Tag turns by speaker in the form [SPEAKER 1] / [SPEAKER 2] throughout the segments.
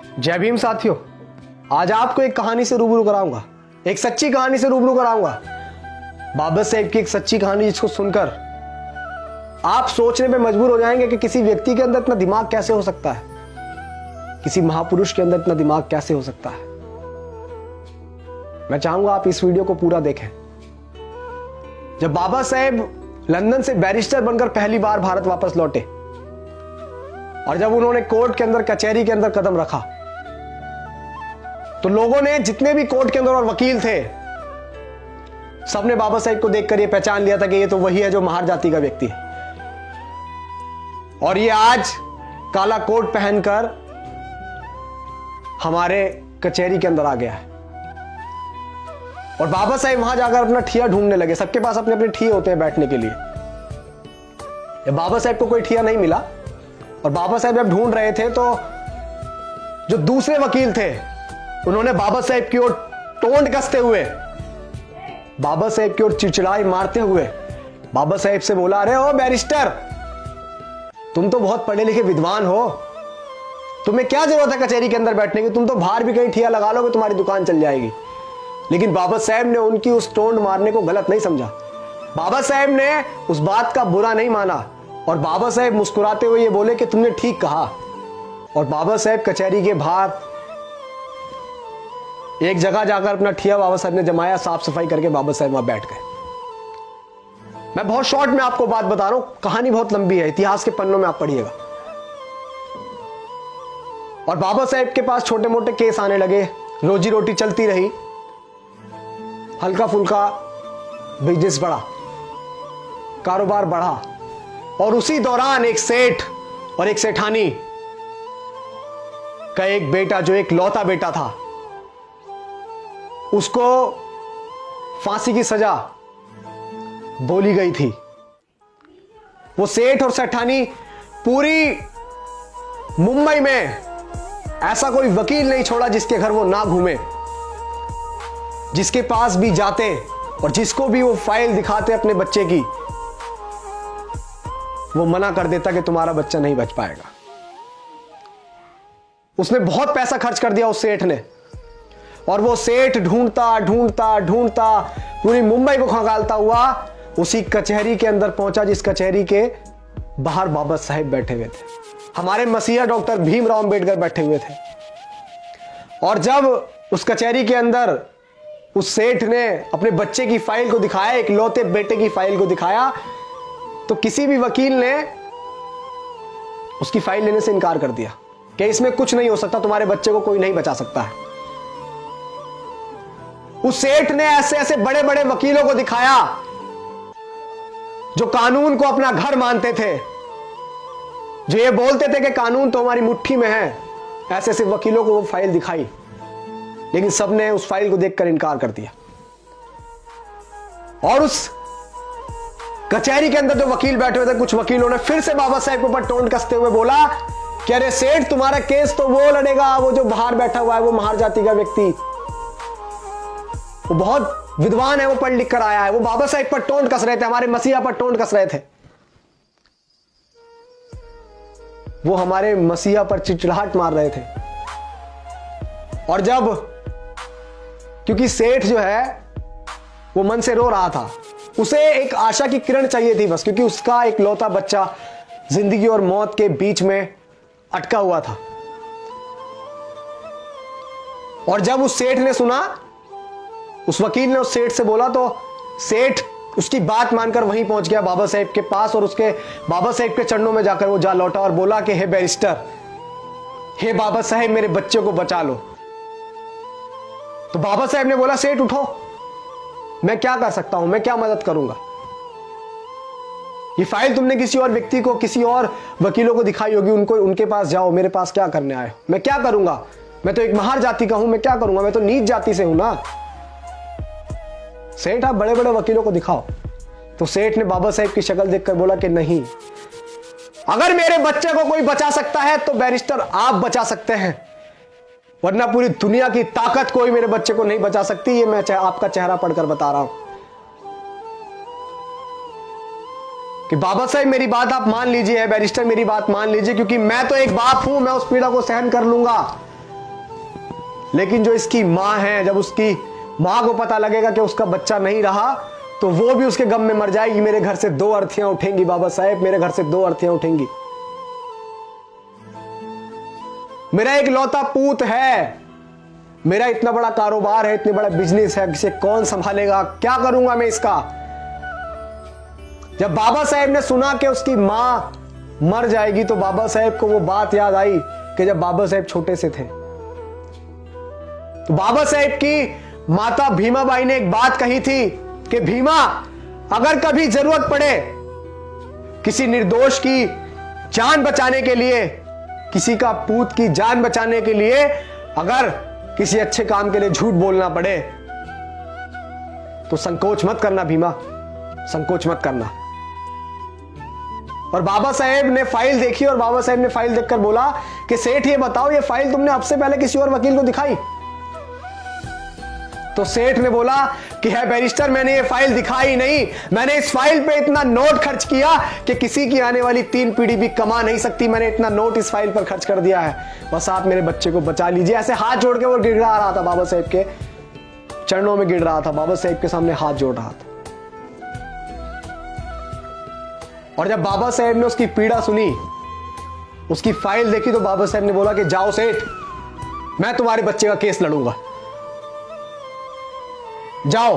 [SPEAKER 1] जय भीम साथियों, आज आपको एक कहानी से रूबरू कराऊंगा, एक सच्ची कहानी से रूबरू कराऊंगा। बाबा साहेब की एक सच्ची कहानी जिसको सुनकर आप सोचने पे मजबूर हो जाएंगे कि किसी व्यक्ति के अंदर इतना दिमाग कैसे हो सकता है, किसी महापुरुष के अंदर इतना दिमाग कैसे हो सकता है। मैं चाहूंगा आप इस वीडियो को पूरा देखें। जब बाबा साहेब लंदन से बैरिस्टर बनकर पहली बार भारत वापस लौटे और जब उन्होंने कोर्ट के अंदर, कचहरी के अंदर कदम रखा, तो लोगों ने, जितने भी कोर्ट के अंदर और वकील थे, सबने बाबा साहेब को देखकर यह पहचान लिया था कि ये तो वही है जो महार जाति का व्यक्ति है। और ये आज काला कोट पहनकर हमारे कचहरी के अंदर आ गया है। और बाबा साहेब वहां जाकर अपना ठिया ढूंढने लगे। सबके पास अपने अपने ठिए होते हैं बैठने के लिए। बाबा साहेब को कोई ठिया नहीं मिला और बाबा साहेब जब ढूंढ रहे थे तो जो दूसरे वकील थे उन्होंने बाबा साहेब की ओर टोंट कसते हुए, बाबा साहेब की ओर चिड़चिड़ाई मारते हुए बाबा साहेब से बोला, अरे ओ बैरिस्टर, तुम तो बहुत पढ़े लिखे विद्वान हो, तुम्हें क्या जरूरत है कचहरी के अंदर बैठने की, तुम तो बाहर भी कहीं ठिया लगा लोगे, तुम्हारी दुकान चल जाएगी। लेकिन बाबा साहेब ने उनकी उस टोंट मारने को गलत नहीं समझा। बाबा साहेब ने उस बात का बुरा नहीं माना और बाबा साहेब मुस्कुराते हुए ये बोले कि तुमने ठीक कहा। और बाबा साहेब कचहरी के बाहर एक जगह जाकर अपना ठिया बाबा साहब ने जमाया, साफ सफाई करके बाबा साहब वहां बैठ गए। मैं बहुत शॉर्ट में आपको बात बता रहा हूं, कहानी बहुत लंबी है, इतिहास के पन्नों में आप पढ़िएगा। और बाबा साहेब के पास छोटे मोटे केस आने लगे, रोजी रोटी चलती रही, हल्का फुल्का बिजनेस बढ़ा, कारोबार बढ़ा। और उसी दौरान एक सेठ और एक सेठानी का एक बेटा, जो एक लौता बेटा था, उसको फांसी की सजा बोली गई थी। वो सेठ और सेठानी पूरी मुंबई में ऐसा कोई वकील नहीं छोड़ा जिसके घर वो ना घूमे, जिसके पास भी जाते और जिसको भी वो फाइल दिखाते अपने बच्चे की, वो मना कर देता कि तुम्हारा बच्चा नहीं बच पाएगा। उसने बहुत पैसा खर्च कर दिया उस सेठ ने। और वो सेठ ढूंढता ढूंढता ढूंढता पूरी मुंबई को खंगालता हुआ उसी कचहरी के अंदर पहुंचा जिस कचहरी के बाहर बाबा साहेब बैठे हुए थे, हमारे मसीहा डॉक्टर भीमराव अंबेडकर बैठे हुए थे। और जब उस कचहरी के अंदर उस सेठ ने अपने बच्चे की फाइल को दिखाया, एक लौते बेटे की फाइल को दिखाया, तो किसी भी वकील ने उसकी फाइल लेने से इनकार कर दिया कि इसमें कुछ नहीं हो सकता, तुम्हारे बच्चे को कोई नहीं बचा सकता है। उस सेठ ने ऐसे ऐसे बड़े बड़े वकीलों को दिखाया जो कानून को अपना घर मानते थे, जो ये बोलते थे कि कानून तो हमारी मुट्ठी में है। ऐसे ऐसे वकीलों को वो फाइल दिखाई, लेकिन सबने उस फाइल को देखकर इनकार कर दिया। और उस कचहरी के अंदर जो वकील बैठे हुए थे, कुछ वकीलों ने फिर से बाबा साहेब के ऊपर टोंट कसते हुए बोला कि अरे सेठ, तुम्हारा केस तो वो लड़ेगा, वो जो बाहर बैठा हुआ है, वो महार जाति का व्यक्ति, वो बहुत विद्वान है, वो पढ़ लिख कर आया है। वो बाबा साहेब पर टोंट कस रहे थे, हमारे मसीहा पर टोंट कस रहे थे। वो हमारे मसीहा पर चिड़चिड़ाहट मार रहे थे। और जब, क्योंकि सेठ जो है वो मन से रो रहा था, उसे एक आशा की किरण चाहिए थी बस, क्योंकि उसका एक लौता बच्चा जिंदगी और मौत के बीच में अटका हुआ था। और जब उस सेठ ने सुना, उस वकील ने उस सेठ से बोला, तो सेठ उसकी बात मानकर वहीं पहुंच गया बाबा साहेब के पास और उसके बाबा साहेब के चरणों में जाकर वो जा लौटा और बोला कि हे बैरिस्टर, हे बाबा साहेब, मेरे बच्चे को बचा लो। तो बाबा साहेब ने बोला, सेठ उठो, मैं क्या कर सकता हूं, मैं क्या मदद करूंगा। ये फाइल तुमने किसी और व्यक्ति को, किसी और वकीलों को दिखाई होगी, उनको, उनके पास जाओ, मेरे पास क्या करने आए हो, मैं क्या करूंगा, मैं तो एक महार जाति का हूं, मैं क्या करूंगा, मैं तो नीच जाति से हूं ना। सेठ, आप बड़े बड़े वकीलों को दिखाओ। तो सेठ ने बाबा साहेब की शक्ल देखकर बोला कि नहीं, अगर मेरे बच्चे को कोई बचा सकता है तो बैरिस्टर आप बचा सकते हैं, वरना पूरी दुनिया की ताकत कोई मेरे बच्चे को नहीं बचा सकती। ये मैं आपका चेहरा पढ़कर बता रहा हूं कि बाबा साहब मेरी बात आप मान लीजिए, बैरिस्टर मेरी बात मान लीजिए, क्योंकि मैं तो एक बाप हूं, मैं उस पीड़ा को सहन कर लूंगा। लेकिन जो इसकी माँ है, जब उसकी माँ को पता लगेगा कि उसका बच्चा नहीं रहा, तो वो भी उसके गम में मर जाएगी। मेरे घर से 2 अर्थियां उठेंगी बाबा साहेब, मेरे घर से 2 अर्थियां उठेंगी। मेरा एक लौता पूत है, मेरा इतना बड़ा कारोबार है, इतने बड़ा बिजनेस है, इसे कौन संभालेगा, क्या करूंगा मैं इसका। जब बाबा साहेब ने सुना कि उसकी मां मर जाएगी, तो बाबा साहेब को वो बात याद आई कि जब बाबा साहेब छोटे से थे, तो बाबा साहेब की माता भीमाबाई ने एक बात कही थी कि भीमा, अगर कभी जरूरत पड़े किसी निर्दोष की जान बचाने के लिए, किसी का पूत की जान बचाने के लिए, अगर किसी अच्छे काम के लिए झूठ बोलना पड़े, तो संकोच मत करना भीमा, संकोच मत करना। और बाबा साहेब ने फाइल देखी और बाबा साहेब ने फाइल देखकर बोला कि सेठ ये बताओ, ये फाइल तुमने अब से पहले किसी और वकील को दिखाई? तो सेठ ने बोला कि है बैरिस्टर, मैंने ये फाइल दिखाई नहीं, मैंने इस फाइल पे इतना नोट खर्च किया कि किसी की आने वाली 3 पीढ़ी भी कमा नहीं सकती। मैंने इतना नोट इस फाइल पर खर्च कर दिया है, बस आप मेरे बच्चे को बचा लीजिए। ऐसे हाथ जोड़ के वो गिड़गिड़ा रहा था, बाबा साहेब के चरणों में गिर रहा था, बाबा साहेब के सामने हाथ जोड़ रहा था। और जब बाबा साहेब ने उसकी पीड़ा सुनी, उसकी फाइल देखी, तो बाबा साहेब ने बोला कि जाओ सेठ, मैं तुम्हारे बच्चे का केस लड़ूंगा, जाओ।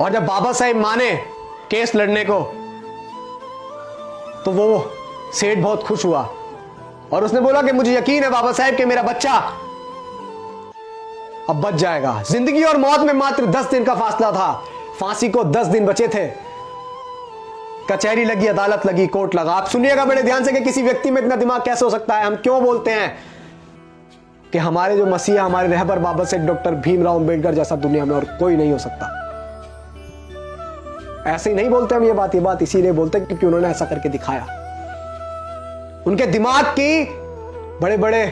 [SPEAKER 1] और जब बाबा साहेब माने केस लड़ने को, तो वो सेठ बहुत खुश हुआ और उसने बोला कि मुझे यकीन है बाबा साहेब कि मेरा बच्चा अब बच जाएगा। जिंदगी और मौत में मात्र 10 दिन का फासला था, फांसी को 10 दिन बचे थे। कचहरी लगी, अदालत लगी, कोर्ट लगा। आप सुनिएगा बड़े ध्यान से कि किसी व्यक्ति में इतना दिमाग कैसे हो सकता है। हम क्यों बोलते हैं कि हमारे जो मसीहा, हमारे रहबर बाबा साहेब डॉक्टर भीमराव अंबेडकर जैसा दुनिया में और कोई नहीं हो सकता। ऐसे ही नहीं बोलते हम ये बात इसीलिए बोलते हैं क्योंकि उन्होंने ऐसा करके दिखाया। उनके दिमाग की बड़े बड़े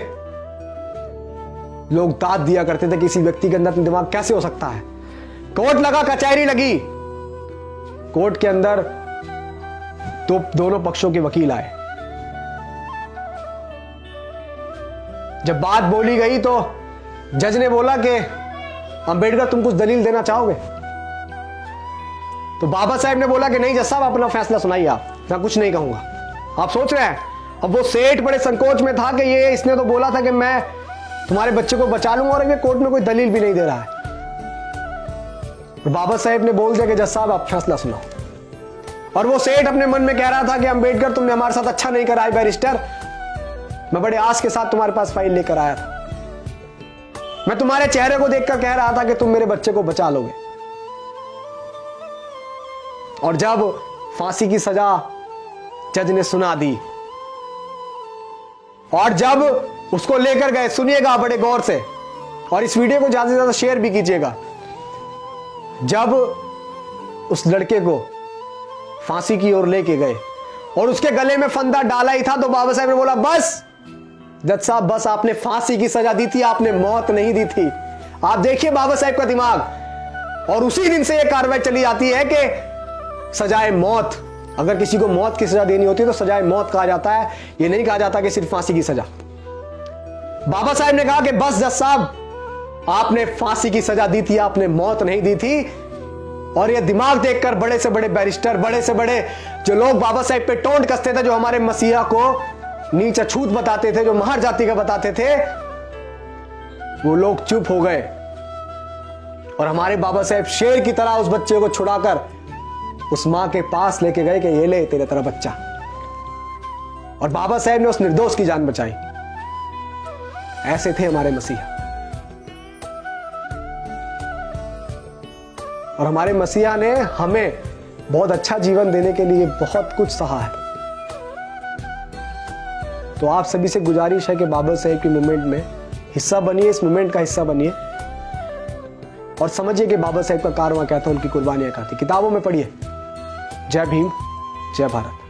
[SPEAKER 1] लोग दाद दिया करते थे कि किसी व्यक्ति के अंदर दिमाग कैसे हो सकता है। कोर्ट लगा, कचहरी लगी, कोर्ट के अंदर तो दोनों पक्षों के वकील आए। जब बात बोली गई तो जज ने बोला कि अंबेडकर तुम कुछ दलील देना चाहोगे? तो बाबा साहेब ने बोला कि नहीं जज साहब, अपना फैसला सुनाइए, आप, मैं कुछ नहीं कहूंगा। आप सोच रहे हैं, अब वो सेठ बड़े संकोच में था कि ये इसने तो बोला था कि मैं तुम्हारे बच्चे को बचा लूंगा और ये कोर्ट में कोई दलील भी नहीं दे रहा है। और बाबा साहेब ने बोल दिया कि जज साहब आप फैसला सुनाओ। और वो सेठ अपने मन में कह रहा था कि अंबेडकर तुमने हमारे साथ अच्छा नहीं करा बैरिस्टर, मैं बड़े आस के साथ तुम्हारे पास फाइल लेकर आया था, मैं तुम्हारे चेहरे को देखकर कह रहा था कि तुम मेरे बच्चे को बचा लोगे। और जब फांसी की सजा जज ने सुना दी और जब उसको लेकर गए, सुनिएगा बड़े गौर से और इस वीडियो को ज्यादा से ज्यादा शेयर भी कीजिएगा, जब उस लड़के को फांसी की ओर लेके गए और उसके गले में फंदा डाला ही था, तो बाबा साहब ने बोला बस जज साहब बस, आपने फांसी की सजा दी थी, आपने मौत नहीं दी थी। आप देखिए बाबा साहब का दिमाग। और उसी दिन से यह कार्रवाई चली जाती है कि सजाए मौत, अगर किसी को मौत की सजा देनी होती है तो सजाए मौत कहा जाता है, यह नहीं कहा जाता कि सिर्फ फांसी की सजा। बाबा साहब ने कहा कि बस जज साहब, आपने फांसी की सजा दी थी, आपने मौत नहीं दी थी। और यह दिमाग देखकर बड़े से बड़े बैरिस्टर, बड़े से बड़े जो लोग बाबा साहब पे टोंट कसते थे, जो हमारे मसीहा को नीच अछूत बताते थे, जो महर जाति का बताते थे, वो लोग चुप हो गए। और हमारे बाबा साहब शेर की तरह उस बच्चे को छुड़ाकर उस मां के पास लेके गए कि ये ले तेरे तरह बच्चा। और बाबा साहब ने उस निर्दोष की जान बचाई। ऐसे थे हमारे मसीहा। और हमारे मसीहा ने हमें बहुत अच्छा जीवन देने के लिए बहुत कुछ सहा है। तो आप सभी से गुजारिश है कि बाबा साहेब की मूवमेंट में हिस्सा बनिए, इस मूवमेंट का हिस्सा बनिए और समझिए कि बाबा साहेब का कारवां क्या था, उनकी कुर्बानियां क्या थी। किताबों में पढ़िए। जय भीम, जय भारत।